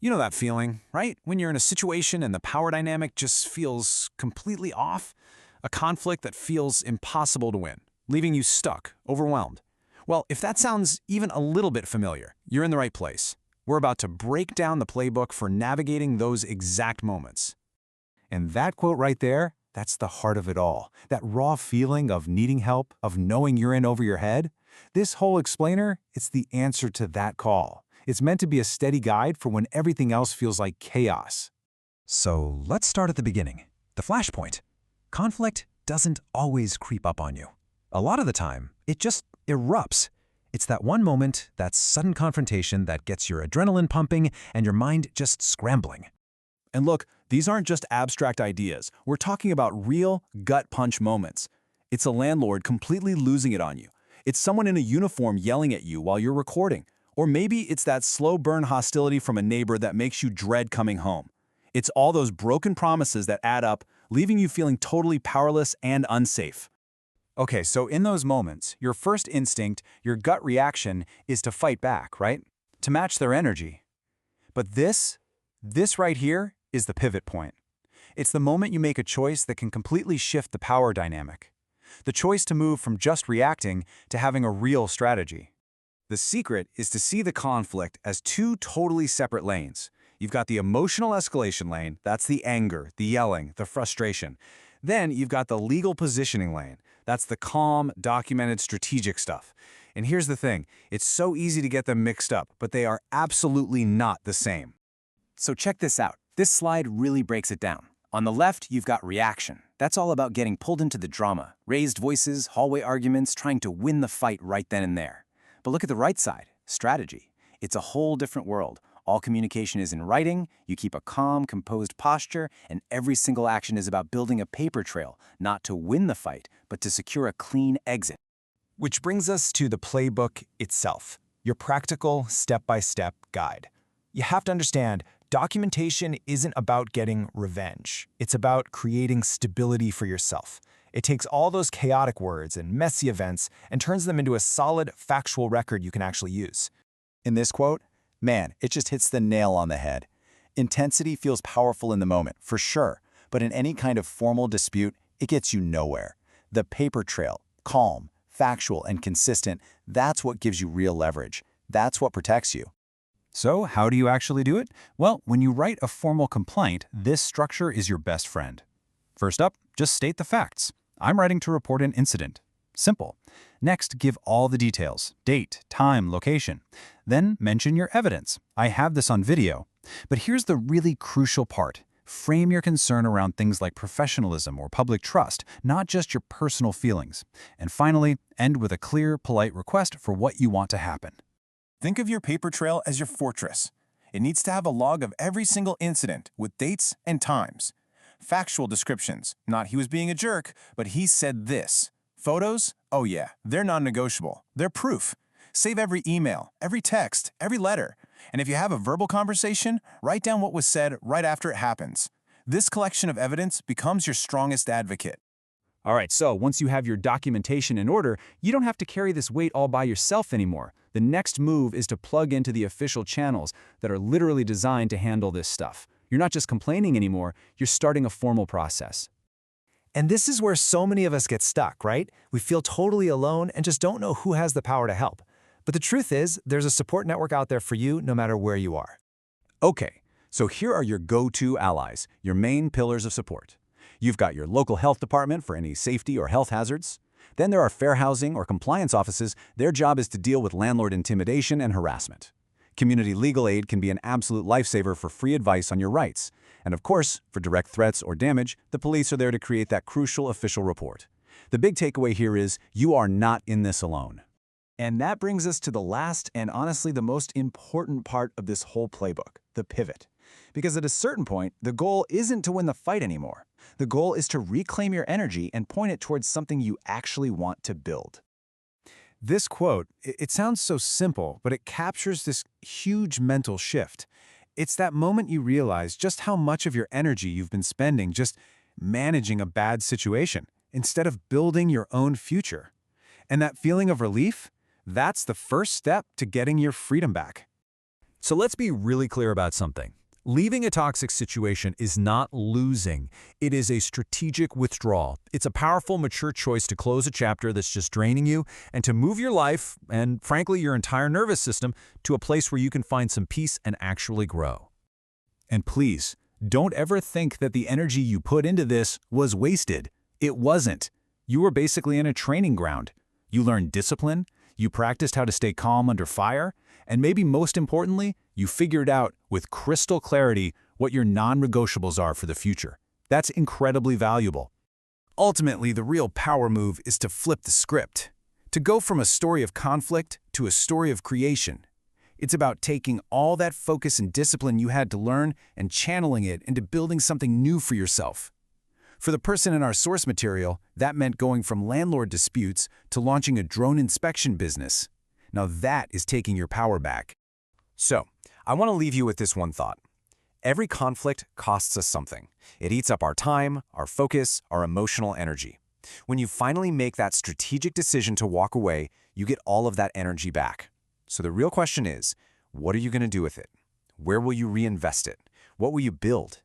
You know that feeling, right? When you're in a situation and the power dynamic just feels completely off? A conflict that feels impossible to win, leaving you stuck, overwhelmed. Well, if that sounds even a little bit familiar, you're in the right place. We're about to break down the playbook for navigating those exact moments. And that quote right there, that's the heart of it all. That raw feeling of needing help, of knowing you're in over your head. This whole explainer, it's the answer to that call. It's meant to be a steady guide for when everything else feels like chaos. So let's start at the beginning. The flashpoint. Conflict doesn't always creep up on you. A lot of the time, it just erupts. It's that one moment, that sudden confrontation that gets your adrenaline pumping and your mind just scrambling. And look, these aren't just abstract ideas. We're talking about real, gut-punch moments. It's a landlord completely losing it on you. It's someone in a uniform yelling at you while you're recording. Or maybe it's that slow-burn hostility from a neighbor that makes you dread coming home. It's all those broken promises that add up, leaving you feeling totally powerless and unsafe. Okay, so in those moments, your first instinct, your gut reaction, is to fight back, right? To match their energy. But this right here is the pivot point. It's the moment you make a choice that can completely shift the power dynamic. The choice to move from just reacting to having a real strategy. The secret is to see the conflict as two totally separate lanes. You've got the emotional escalation lane, that's the anger, the yelling, the frustration. Then you've got the legal positioning lane, that's the calm, documented, strategic stuff. And here's the thing, it's so easy to get them mixed up, but they are absolutely not the same. So check this out. This slide really breaks it down. On the left, you've got reaction. That's all about getting pulled into the drama, raised voices, hallway arguments, trying to win the fight right then and there. But look at the right side, strategy. It's a whole different world. All communication is in writing, you keep a calm, composed posture, and every single action is about building a paper trail, not to win the fight, but to secure a clean exit. Which brings us to the playbook itself, your practical, step-by-step guide. You have to understand, documentation isn't about getting revenge. It's about creating stability for yourself. It takes all those chaotic words and messy events and turns them into a solid, factual record you can actually use. In this quote, man, it just hits the nail on the head. Intensity feels powerful in the moment, for sure, but in any kind of formal dispute, it gets you nowhere. The paper trail, calm, factual, and consistent, that's what gives you real leverage. That's what protects you. So how do you actually do it? Well, when you write a formal complaint, this structure is your best friend. First up, just state the facts. I'm writing to report an incident. Simple. Next, give all the details, date, time, location. Then mention your evidence. I have this on video. But here's the really crucial part. Frame your concern around things like professionalism or public trust, not just your personal feelings. And finally, end with a clear, polite request for what you want to happen. Think of your paper trail as your fortress. It needs to have a log of every single incident with dates and times. Factual descriptions, not he was being a jerk, but he said this. Photos? Oh yeah, they're non-negotiable. They're proof. Save every email, every text, every letter. And if you have a verbal conversation, write down what was said right after it happens. This collection of evidence becomes your strongest advocate. All right, so once you have your documentation in order, you don't have to carry this weight all by yourself anymore. The next move is to plug into the official channels that are literally designed to handle this stuff. You're not just complaining anymore, you're starting a formal process. And this is where so many of us get stuck, right? We feel totally alone and just don't know who has the power to help. But the truth is, there's a support network out there for you no matter where you are. Okay, so here are your go-to allies, your main pillars of support. You've got your local health department for any safety or health hazards. Then there are fair housing or compliance offices. Their job is to deal with landlord intimidation and harassment. Community legal aid can be an absolute lifesaver for free advice on your rights. And of course, for direct threats or damage, the police are there to create that crucial official report. The big takeaway here is you are not in this alone. And that brings us to the last and honestly the most important part of this whole playbook, the pivot. Because at a certain point, the goal isn't to win the fight anymore. The goal is to reclaim your energy and point it towards something you actually want to build. This quote, it sounds so simple, but it captures this huge mental shift. It's that moment you realize just how much of your energy you've been spending just managing a bad situation instead of building your own future. And that feeling of relief, that's the first step to getting your freedom back. So let's be really clear about something. Leaving a toxic situation is not losing. It is a strategic withdrawal. It's a powerful, mature choice to close a chapter that's just draining you and to move your life, and frankly, your entire nervous system, to a place where you can find some peace and actually grow. And please, don't ever think that the energy you put into this was wasted. It wasn't. You were basically in a training ground. You learned discipline, you practiced how to stay calm under fire, and maybe most importantly, you figured out with crystal clarity what your non-negotiables are for the future. That's incredibly valuable. Ultimately, the real power move is to flip the script, to go from a story of conflict to a story of creation. It's about taking all that focus and discipline you had to learn and channeling it into building something new for yourself. For the person in our source material, that meant going from landlord disputes to launching a drone inspection business. Now that is taking your power back. So, I want to leave you with this one thought. Every conflict costs us something. It eats up our time, our focus, our emotional energy. When you finally make that strategic decision to walk away, you get all of that energy back. So the real question is, what are you going to do with it? Where will you reinvest it? What will you build?